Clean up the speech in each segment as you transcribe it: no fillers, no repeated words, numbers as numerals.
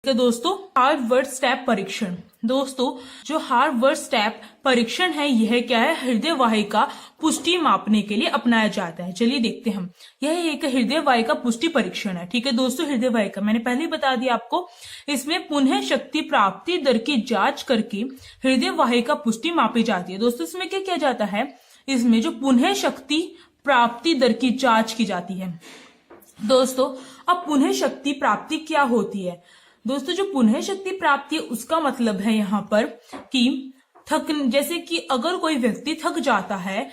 कि दोस्तों hard word step परीक्षण। दोस्तों जो हार्ड वर्ड स्टेप परीक्षण है यह क्या है, हृदय वाहिका पुष्टि मापने के लिए अपनाया जाता है। चलिए देखते हैं हम, यह एक हृदय वाहिका पुष्टि परीक्षण है। ठीक है दोस्तों, हृदय वाहिका मैंने पहले ही बता दिया आपको। इसमें पुनः शक्ति प्राप्ति दर की जांच करके हृदय वाहिका पुष्टि मापी जाती है। दोस्तों इसमें क्या किया जाता है, इसमें जो पुनः शक्ति प्राप्ति दर की जांच की जाती है। दोस्तों अब पुनः शक्ति प्राप्ति क्या होती है? दोस्तों जो पुनः शक्ति प्राप्ति है उसका मतलब है यहाँ पर कि जैसे कि अगर कोई व्यक्ति थक जाता है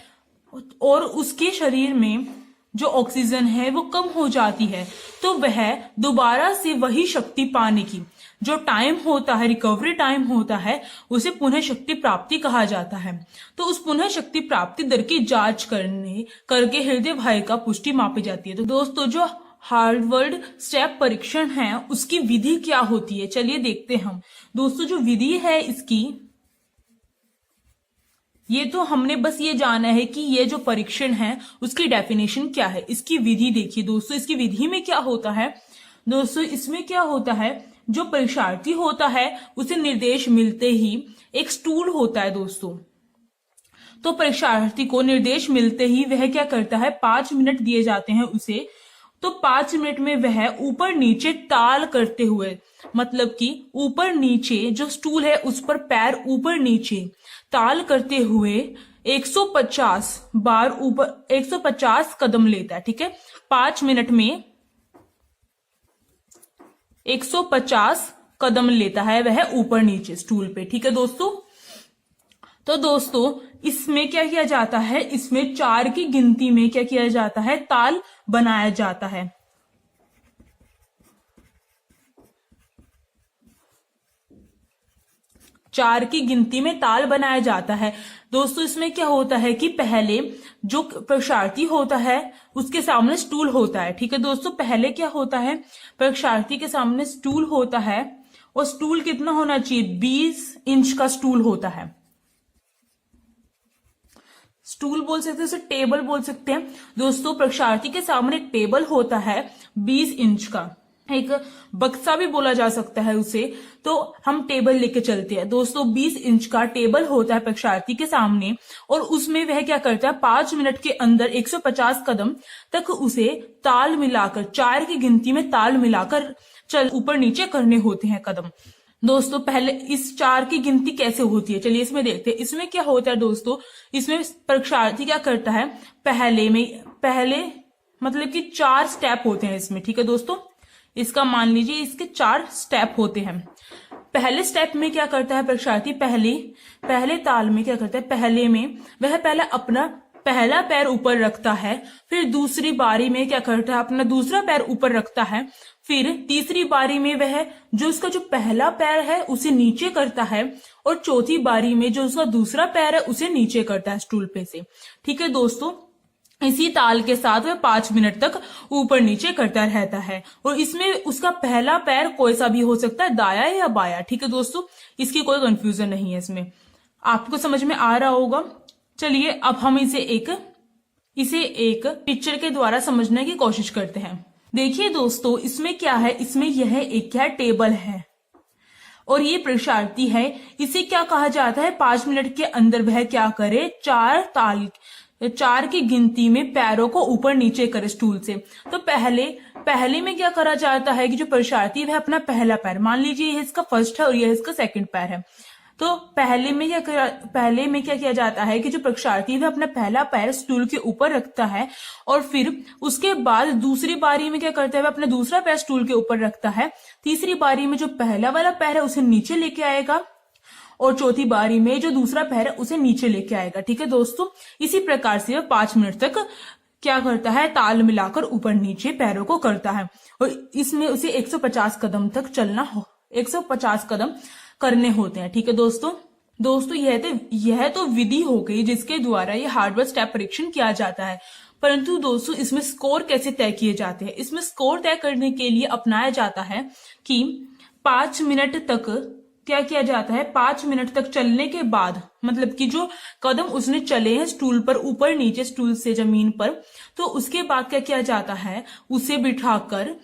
और उसके शरीर में जो ऑक्सीजन है वो कम हो जाती है, तो वह दोबारा से वही शक्ति पाने की जो टाइम होता है, रिकवरी टाइम होता है, उसे पुनः शक्ति प्राप्ति कहा जाता है। तो उस पुनः शक्ति प्राप्ति दर की जांच करके हृदय वाहिका पुष्टि मापी जाती है। तो दोस्तों जो हार्वर्ड स्टेप परीक्षण है उसकी विधि क्या होती है, चलिए देखते हैं हम। दोस्तों जो विधि है इसकी, ये तो हमने बस ये जाना है कि ये जो परीक्षण है उसकी डेफिनेशन क्या है। इसकी विधि देखिए दोस्तों, इसकी विधि में क्या होता है। दोस्तों इसमें क्या होता है, जो परीक्षार्थी होता है उसे निर्देश मिलते ही एक स्टूल होता है दोस्तों, तो परीक्षार्थी को निर्देश मिलते ही वह क्या करता है, 5 मिनट दिए जाते हैं उसे। तो 5 मिनट में वह ऊपर नीचे ताल करते हुए, मतलब कि ऊपर नीचे जो स्टूल है उस पर पैर ऊपर नीचे ताल करते हुए 150 बार ऊपर 150 कदम लेता है। ठीक है, 5 मिनट में 150 कदम लेता है वह ऊपर नीचे स्टूल पे। ठीक है दोस्तों, तो दोस्तों इसमें क्या किया जाता है, इसमें 4 की गिनती में क्या किया जाता है, ताल बनाया जाता है। चार की गिनती में ताल बनाया जाता है। दोस्तों इसमें क्या होता है कि पहले जो परीक्षार्थी होता है उसके सामने स्टूल होता है। ठीक है दोस्तों, पहले क्या होता है, परीक्षार्थी के सामने स्टूल होता है और स्टूल कितना होना चाहिए, 20 इंच का स्टूल होता है। स्टूल बोल सकते हैं, उसे टेबल बोल सकते हैं। दोस्तों परीक्षार्थी के सामने एक टेबल होता है 20 इंच का, एक बक्सा भी बोला जा सकता है उसे, तो हम टेबल लेके चलते हैं। दोस्तों 20 इंच का टेबल होता है परीक्षार्थी के सामने और उसमें वह क्या करता है, 5 मिनट के अंदर 150 कदम तक उसे ताल मिलाकर, 4 की गिनती में ताल मिलाकर चल ऊपर नीचे करने होते हैं कदम। दोस्तों पहले इस 4 की गिनती कैसे होती है, चलिए इसमें देखते हैं। इसमें क्या होता है दोस्तों, इसमें परीक्षार्थी क्या करता है, पहले मतलब कि 4 स्टेप होते हैं इसमें। ठीक है दोस्तों, इसका मान लीजिए इसके 4 स्टेप होते हैं। पहले स्टेप में क्या करता है परीक्षार्थी, पहले ताल में क्या करता है, पहले में वह पहले अपना पहला पैर ऊपर रखता है, फिर दूसरी बारी में क्या करता है, अपना दूसरा पैर ऊपर रखता है, फिर तीसरी बारी में वह जो उसका जो पहला पैर है उसे नीचे करता है और चौथी बारी में जो उसका दूसरा पैर है उसे नीचे करता है स्टूल पे से। ठीक है दोस्तों, इसी ताल के साथ वह 5 मिनट तक ऊपर नीचे करता रहता है और इसमें उसका पहला पैर कोई सा भी हो सकता है, दाया या बाया। ठीक है दोस्तों, इसकी कोई कंफ्यूजन नहीं है इसमें, आपको समझ में आ रहा होगा। चलिए अब हम इसे एक पिक्चर के द्वारा समझने की कोशिश करते हैं। देखिए दोस्तों इसमें क्या है, इसमें यह एक क्या टेबल है और ये परीक्षार्थी है। इसे क्या कहा जाता है, 5 मिनट के अंदर वह क्या करे, 4 की गिनती में पैरों को ऊपर नीचे करे स्टूल से। तो पहले में क्या करा जाता है कि जो परीक्षार्थी वह अपना पहला पैर, मान लीजिए यह इसका फर्स्ट है और यह इसका सेकंड पैर है, तो पहले में क्या किया जाता है कि जो परीक्षार्थी वह अपना पहला पैर स्टूल के ऊपर रखता है और फिर उसके बाद दूसरी बारी में क्या करता है, वह अपना दूसरा पैर स्टूल के ऊपर रखता है, तीसरी बारी में जो पहला वाला पैर है उसे नीचे लेके आएगा और चौथी बारी में जो दूसरा पैर है उसे नीचे लेके आएगा। ठीक है दोस्तों, इसी प्रकार से वह 5 मिनट तक क्या करता है, ताल मिलाकर ऊपर नीचे पैरों को करता है और इसमें उसे 150 कदम तक 150 कदम करने होते हैं। ठीक है दोस्तों यह तो विधि हो गई जिसके द्वारा यह हार्वर्ड स्टेप परीक्षण किया जाता है। परंतु दोस्तों इसमें स्कोर कैसे तय किए जाते हैं, इसमें स्कोर तय करने के लिए अपनाया जाता है कि 5 मिनट तक क्या किया जाता है, 5 मिनट तक चलने के बाद, मतलब कि जो कदम उसने चले हैं स्टूल पर ऊपर नीचे, स्टूल से जमीन पर, तो उसके बाद क्या किया जाता है, उसे बिठाकर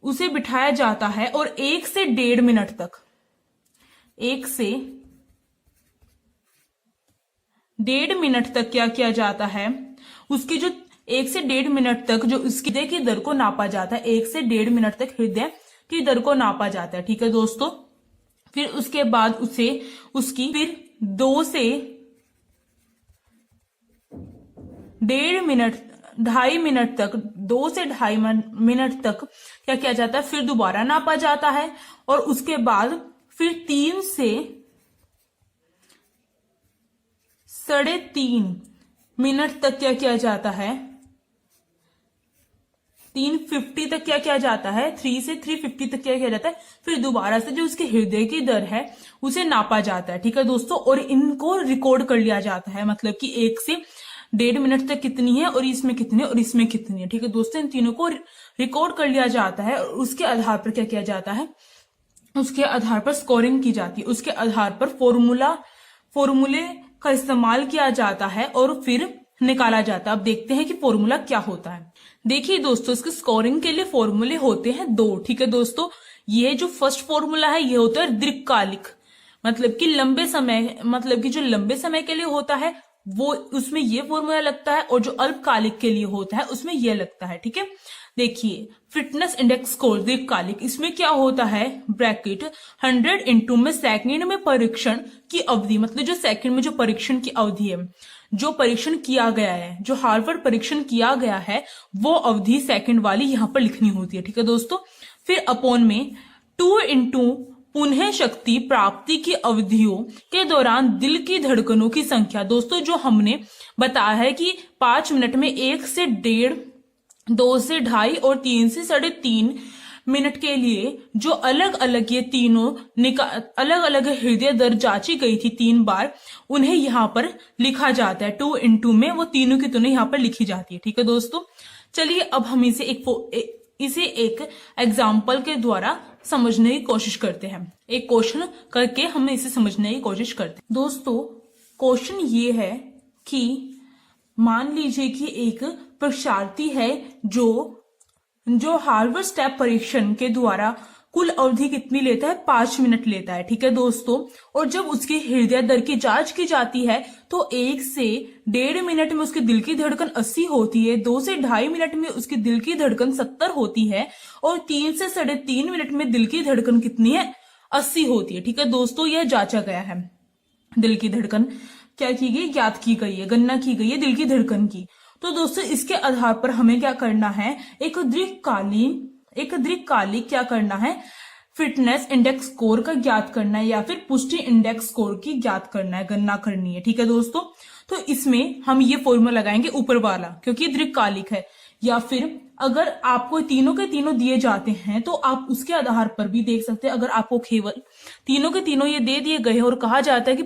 उसे बिठाया जाता है और 1 से 1.5 मिनट तक, 1 से 1.5 मिनट तक क्या किया जाता है, उसकी जो 1 से 1.5 मिनट तक जो उसकी हृदय की दर को नापा जाता है, 1 से 1.5 मिनट तक हृदय की दर को नापा जाता है। ठीक है दोस्तों, फिर उसके बाद उसे उसकी फिर 2 से 1.5 मिनट 2.5 मिनट तक 2 से 2.5 मिनट तक क्या किया जाता है, फिर दोबारा नापा जाता है और उसके बाद फिर 3 से 3.5 मिनट तक क्या किया जाता है, 350 तक क्या किया जाता है, 3 से 350 तक क्या किया जाता है, फिर दोबारा से जो उसके हृदय की दर है उसे नापा जाता है। ठीक है दोस्तों, और इनको रिकॉर्ड कर लिया जाता है, मतलब कि 1 से 1.5 मिनट तक कितनी है और इसमें कितनी है और इसमें कितनी है। ठीक है दोस्तों, इन तीनों को रिकॉर्ड कर लिया जाता है और उसके आधार पर क्या किया जाता है, उसके आधार पर स्कोरिंग की जाती है, उसके आधार पर फॉर्मूले का इस्तेमाल किया जाता है और फिर निकाला जाता है। अब देखते हैं कि फॉर्मूला क्या होता है। देखिए दोस्तों, इसके स्कोरिंग के लिए फॉर्मूले होते हैं 2। ठीक है दोस्तों, ये जो फर्स्ट फॉर्मूला है ये होता है दीर्घकालिक, मतलब कि लंबे समय, मतलब कि जो लंबे समय के लिए होता है वो उसमें ये फॉर्मूला लगता है, और जो अल्पकालिक के लिए होता है उसमें ये लगता है। ठीक है, देखिए फिटनेस इंडेक्स स्कोर दीर्घकालिक, इसमें क्या होता है, ब्रैकेट 100 इंटू में सेकंड में परीक्षण की अवधि, मतलब जो सेकंड में जो परीक्षण की अवधि है, जो परीक्षण किया गया है, जो हार्वर्ड परीक्षण किया गया है, वो अवधि सेकंड वाली यहां पर लिखनी होती है। ठीक है दोस्तों, फिर अपॉन में 2 इंटू पुनः शक्ति प्राप्ति की अवधियों के दौरान दिल की धड़कनों की संख्या। दोस्तों, जो हमने बताया है कि 5 मिनट में 1 से 1.5, 2 से 2.5 और 3 से 3.5 मिनट के लिए जो अलग अलग ये तीनों अलग अलग हृदय दर जांची गई थी 3 बार, उन्हें यहाँ पर लिखा जाता है 2 इंटू में, वो तीनों की तीनों यहाँ पर लिखी जाती है। ठीक है दोस्तों, चलिए अब हम इसे एक एग्जाम्पल के द्वारा समझने की कोशिश करते हैं। एक क्वेश्चन करके हम इसे समझने की कोशिश करते हैं। दोस्तों, क्वेश्चन ये है कि मान लीजिए कि एक परीक्षार्थी है जो हार्वर्ड स्टेप परीक्षण के द्वारा कुल अवधि कितनी लेता है, 5 मिनट लेता है। ठीक है दोस्तों, और जब उसकी हृदय दर की जांच की जाती है तो 1 से 1.5 मिनट में उसके दिल की धड़कन 80 होती है, 2 से 2.5 मिनट में उसकी दिल की धड़कन 70 होती है और 3 से 3.5 मिनट में दिल की धड़कन कितनी है, 80 होती है। ठीक है दोस्तों, यह जांचा गया है। दिल की धड़कन क्या की गई, ज्ञात की गई है, गणना की गई है दिल की धड़कन की। तो दोस्तों, इसके आधार पर हमें क्या करना है, एक दीर्घकालिक क्या करना है, फिटनेस इंडेक्स स्कोर का ज्ञात करना है या फिर पुष्टि इंडेक्स स्कोर की ज्ञात करना है, गणना करनी है। ठीक है दोस्तों, तो इसमें हम ये फॉर्मूला लगाएंगे ऊपर वाला, क्योंकि दीर्घकालिक है, या फिर अगर आपको तीनों के तीनों दिए जाते हैं तो आप उसके आधार पर भी देख सकते हैं। अगर आपको केवल तीनों के तीनों ये दे दिए गए और कहा जाता है कि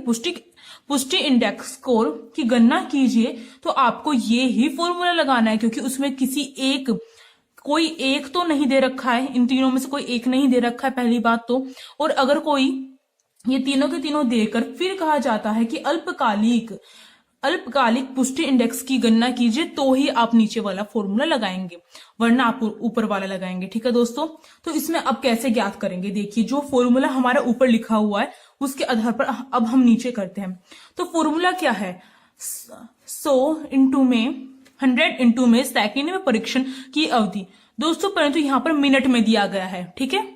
पुष्टि इंडेक्स स्कोर की गणना कीजिए, तो आपको ये ही फॉर्मूला लगाना है, क्योंकि उसमें कोई एक तो नहीं दे रखा है, इन तीनों में से कोई एक नहीं दे रखा है, पहली बात तो। और अगर कोई ये तीनों के तीनों देकर फिर कहा जाता है कि अल्पकालिक पुष्टि इंडेक्स की गणना कीजिए, तो ही आप नीचे वाला फॉर्मूला लगाएंगे, वरना आप ऊपर वाला लगाएंगे। ठीक है दोस्तों, तो इसमें अब कैसे ज्ञात करेंगे, देखिए जो फॉर्मूला हमारा ऊपर लिखा हुआ है उसके आधार पर अब हम नीचे करते हैं। तो फॉर्मूला क्या है, 100 इंटू में सेकंड में परीक्षण की अवधि। दोस्तों, परंतु यहाँ पर मिनट में दिया गया है। ठीक है,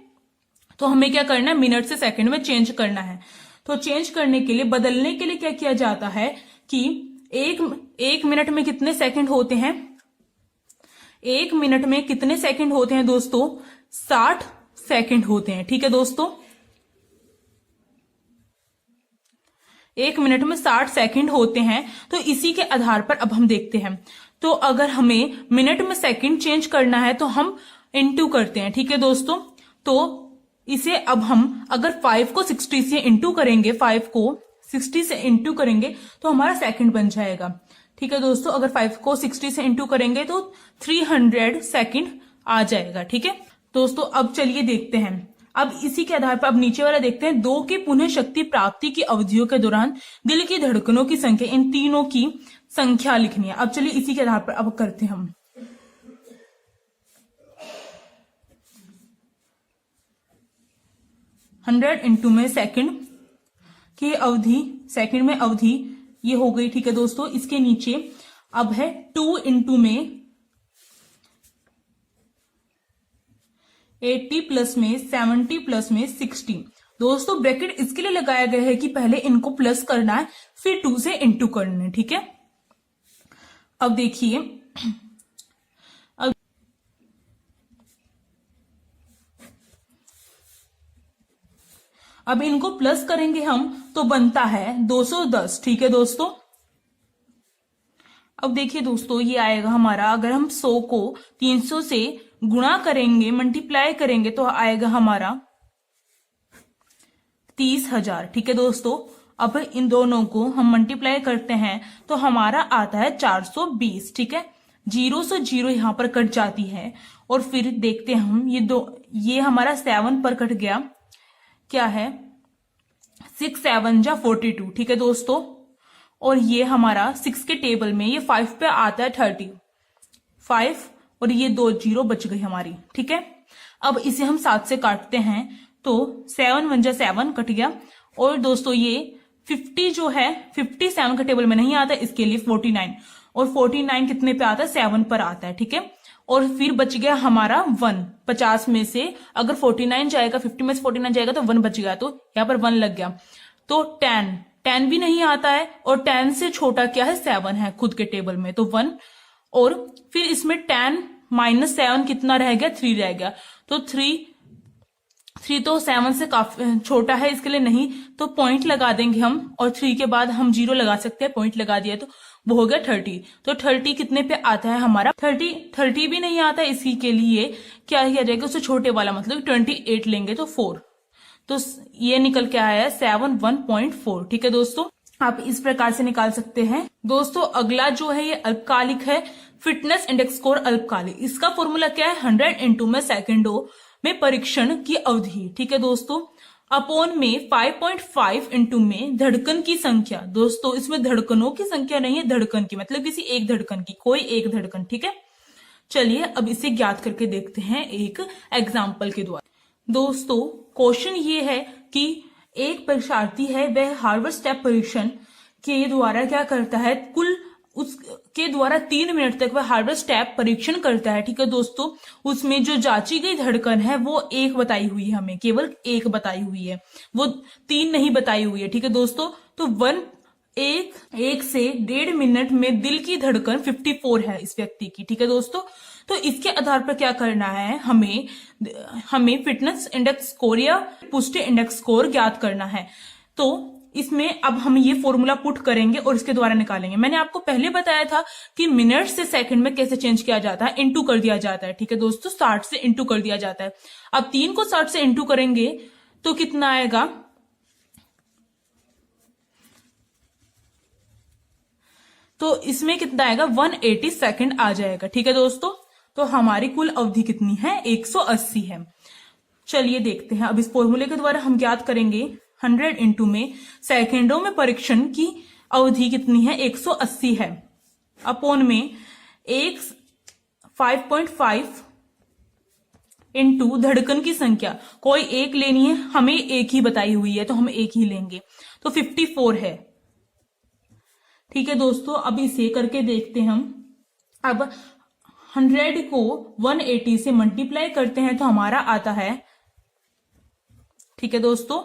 तो हमें क्या करना है, मिनट से सेकंड में चेंज करना है। तो चेंज करने के लिए, बदलने के लिए क्या किया जाता है कि एक मिनट में कितने सेकंड होते हैं, 1 मिनट में कितने सेकंड होते हैं दोस्तों, 60 सेकंड होते हैं। ठीक है दोस्तों, 1 मिनट में 60 सेकंड होते हैं। तो इसी के आधार पर अब हम देखते हैं, तो अगर हमें मिनट में सेकंड चेंज करना है तो हम इंटू करते हैं। ठीक है दोस्तों, तो इसे अब हम अगर 5 को 60 से इंटू करेंगे, 5 को 60 से इंटू करेंगे तो हमारा सेकंड बन जाएगा। ठीक है दोस्तों, अगर 5 को 60 से इंटू करेंगे तो 300 सेकंड आ जाएगा। ठीक है दोस्तों, अब चलिए देखते हैं, अब इसी के आधार पर अब नीचे वाला देखते हैं, 2 की पुनः शक्ति प्राप्ति की अवधियों के दौरान दिल की धड़कनों की संख्या, इन तीनों की संख्या लिखनी है। अब चलिए इसी के आधार पर अब करते हैं हम। 100 इंटू में सेकंड की अवधि, सेकंड में अवधि ये हो गई। ठीक है दोस्तों, इसके नीचे अब है 2 इंटू में 80 प्लस में 70 प्लस में 60। दोस्तों ब्रैकेट इसके लिए लगाया गया है कि पहले इनको प्लस करना है, फिर 2 से इंटू करना है। ठीक है, अब देखिए, अब इनको प्लस करेंगे हम तो बनता है 210। ठीक है दोस्तों, अब देखिए दोस्तों, ये आएगा हमारा, अगर हम 100 को 300 से गुणा करेंगे, मल्टीप्लाई करेंगे तो आएगा हमारा 30,000। ठीक है दोस्तों, अब इन दोनों को हम मल्टीप्लाई करते हैं तो हमारा आता है 420। ठीक है, 0 से 0 यहां पर कट जाती है और फिर देखते हैं हम, ये हमारा 7 पर कट गया, क्या है 6 7 जा 42। ठीक है दोस्तों, और ये हमारा 6 के टेबल में ये 5 पे आता है 35 और ये 2 0 बच गई हमारी। ठीक है, अब इसे हम 7 से काटते हैं तो 7 1 जा 7 कट गया, और दोस्तों ये 50 जो है 57 के टेबल में नहीं आता, इसके लिए 49, और 49 कितने पे आता है 7 पर आता है। ठीक है, और फिर बच गया हमारा 1, 50 में से अगर 49 जाएगा, 50 में से 49 जाएगा तो 1 बच गया, तो यहाँ पर 1 लग गया। तो 10 भी नहीं आता है, और 10 से छोटा क्या है 7 है खुद के टेबल में, तो 1, और फिर इसमें 10 माइनस 7 कितना रह गया 3 रह गया, तो 3 तो 7 से काफी छोटा है, इसके लिए नहीं, तो पॉइंट लगा देंगे हम, और 3 के बाद हम 0 लगा सकते हैं, पॉइंट लगा दिया तो वो हो गया 30। तो 30 कितने पे आता है हमारा 30 भी नहीं आता, इसी के लिए क्या किया जाएगा, उससे छोटे वाला मतलब 28 लेंगे तो 4, तो ये निकल के आया है 71.4। ठीक है दोस्तों, आप इस प्रकार से निकाल सकते हैं। दोस्तों अगला जो है ये अल्पकालिक है, फिटनेस इंडेक्स स्कोर अल्पकालिक। इसका फॉर्मूला क्या है, 100 इंटू में सेकेंडों में परीक्षण की अवधि। ठीक है दोस्तों, अपॉन में 5.5 इंटू में धड़कन की संख्या। दोस्तों इसमें धड़कनों की संख्या नहीं है, धड़कन की मतलब किसी एक धड़कन की, कोई एक धड़कन। ठीक है, चलिए अब इसे ज्ञात करके देखते हैं एक एग्जाम्पल के द्वारा। दोस्तों क्वेश्चन ये है कि एक परीक्षार्थी है, वह हार्वर्ड स्टेप परीक्षण के द्वारा क्या करता है, कुल उसके द्वारा 3 मिनट तक वह हार्वर्ड स्टेप परीक्षण करता है। ठीक है दोस्तों, उसमें जो जांची गई धड़कन है वो 1 बताई हुई है, हमें केवल 1 बताई हुई है, वो 3 नहीं बताई हुई है। ठीक है दोस्तों, तो 1 से 1.5 मिनट में दिल की धड़कन 54 है इस व्यक्ति की। ठीक है दोस्तों, तो इसके आधार पर क्या करना है, हमें फिटनेस इंडेक्स स्कोर या पुष्टि इंडेक्स स्कोर ज्ञात करना है। तो इसमें अब हम ये फॉर्मूला पुट करेंगे और इसके द्वारा निकालेंगे। मैंने आपको पहले बताया था कि मिनट से सेकंड में कैसे चेंज किया जाता है, इंटू कर दिया जाता है। ठीक है दोस्तों, 60 से इंटू कर दिया जाता है। अब 3 को 60 से इंटू करेंगे तो कितना आएगा, तो इसमें कितना आएगा 180 सेकंड आ जाएगा। ठीक है दोस्तों, तो हमारी कुल अवधि कितनी है 180 है। चलिए देखते हैं, अब इस फॉर्मूले के द्वारा हम ज्ञात करेंगे 100 इंटू में सेकेंडों में परीक्षण की अवधि कितनी है 180 है, अपॉन में 5.5 इंटू धड़कन की संख्या, कोई एक लेनी है, हमें एक ही बताई हुई है तो हम एक ही लेंगे, तो 54 है। ठीक है दोस्तों, अब इसे करके देखते हैं हम। अब 100 को 180 से मल्टीप्लाई करते हैं तो हमारा आता है, ठीक है दोस्तों,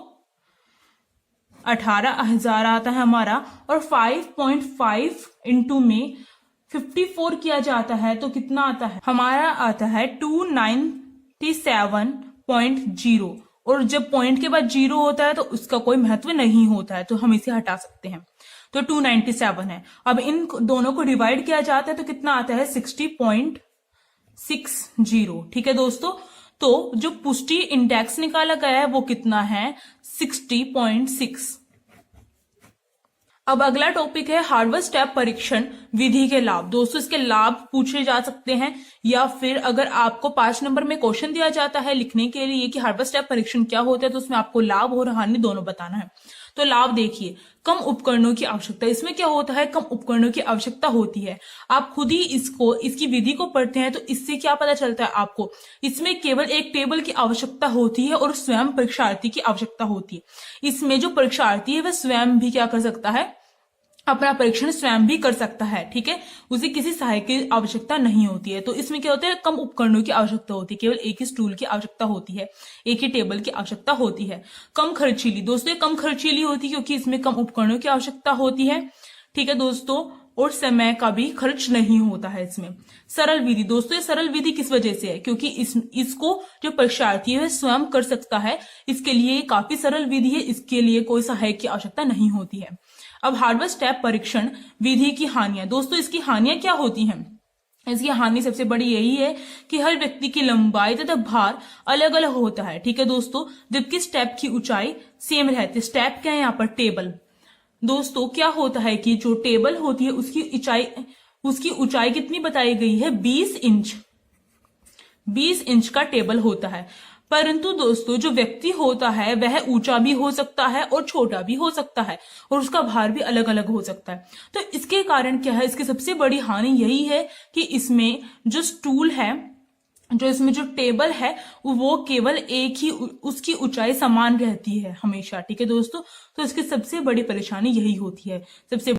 18,000 आता है हमारा, और 5.5 इंटू में 54 किया जाता है तो कितना आता है, हमारा आता है 297.0, और जब पॉइंट के बाद 0 होता है तो उसका कोई महत्व नहीं होता है, तो हम इसे हटा सकते हैं, तो 297 है। अब इन दोनों को डिवाइड किया जाता है तो कितना आता है 60.60। ठीक है दोस्तों, तो जो पुष्टि इंडेक्स निकाला गया है वो कितना है 60.6। अब अगला टॉपिक है हार्वर्ड स्टेप परीक्षण विधि के लाभ। दोस्तों इसके लाभ पूछे जा सकते हैं, या फिर अगर आपको 5 नंबर में क्वेश्चन दिया जाता है लिखने के लिए कि हार्वर्ड स्टेप परीक्षण क्या होता है, तो उसमें आपको लाभ और हानि दोनों बताना है। तो लाभ देखिए, कम उपकरणों की आवश्यकता। इसमें क्या होता है, कम उपकरणों की आवश्यकता होती है। आप खुद ही इसकी विधि को पढ़ते हैं तो इससे क्या पता चलता है आपको, इसमें केवल एक टेबल की आवश्यकता होती है और स्वयं परीक्षार्थी की आवश्यकता होती है। इसमें जो परीक्षार्थी है वह स्वयं भी क्या कर सकता है, अपना परीक्षण स्वयं भी कर सकता है, ठीक है, उसे किसी सहायक की आवश्यकता नहीं होती है। तो इसमें क्या होता है, कम उपकरणों की आवश्यकता होती है, केवल एक ही स्टूल की आवश्यकता होती है, एक ही टेबल की आवश्यकता होती है। कम खर्चीली, दोस्तों ये कम खर्चीली होती है क्योंकि इसमें कम उपकरणों की आवश्यकता होती है, ठीक है दोस्तों, और समय का भी खर्च नहीं होता है इसमें। सरल विधि, दोस्तों ये सरल विधि किस वजह से है, क्योंकि इसको जो परीक्षार्थी है वह स्वयं कर सकता है, इसके लिए काफी सरल विधि है, इसके लिए कोई सहायक की आवश्यकता नहीं होती है। अब हार्डवेयर स्टेप परीक्षण विधि की हानियां, दोस्तों इसकी हानियां क्या होती हैं। इसकी हानि सबसे बड़ी यही है कि हर व्यक्ति की लंबाई तथा भार अलग अलग होता है, ठीक है दोस्तों, जबकि स्टेप की ऊंचाई सेम रहती है। स्टेप क्या है यहाँ पर, टेबल। दोस्तों क्या होता है कि जो टेबल होती है उसकी ऊंचाई कितनी बताई गई है, 20 इंच। 20 इंच का टेबल होता है, परंतु दोस्तों जो व्यक्ति होता है वह ऊंचा भी हो सकता है और छोटा भी हो सकता है और उसका भार भी अलग अलग हो सकता है। तो इसके कारण क्या है, इसकी सबसे बड़ी हानि यही है कि इसमें जो स्टूल है, जो इसमें जो टेबल है वो केवल एक ही, उसकी ऊंचाई समान रहती है हमेशा, ठीक है दोस्तों। तो इसकी सबसे बड़ी परेशानी यही होती है, सबसे